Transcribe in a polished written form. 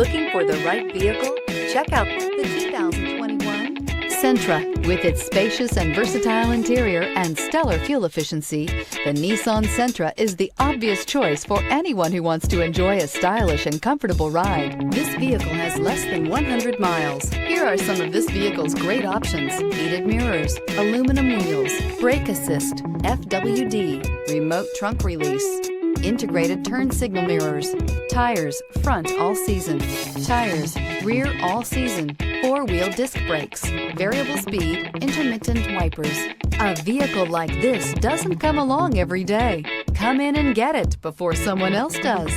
Looking for the right vehicle? Check out the 2021 Sentra. With its spacious and versatile interior and stellar fuel efficiency, the Nissan Sentra is the obvious choice for anyone who wants to enjoy a stylish and comfortable ride. This vehicle has less than 100 miles. Here are some of this vehicle's great options: heated mirrors, aluminum wheels, brake assist, FWD, remote trunk release, integrated turn signal mirrors, tires front all season, tires rear all season, four-wheel disc brakes, variable speed, intermittent wipers. A vehicle like this doesn't come along every day. Come in and get it before someone else does.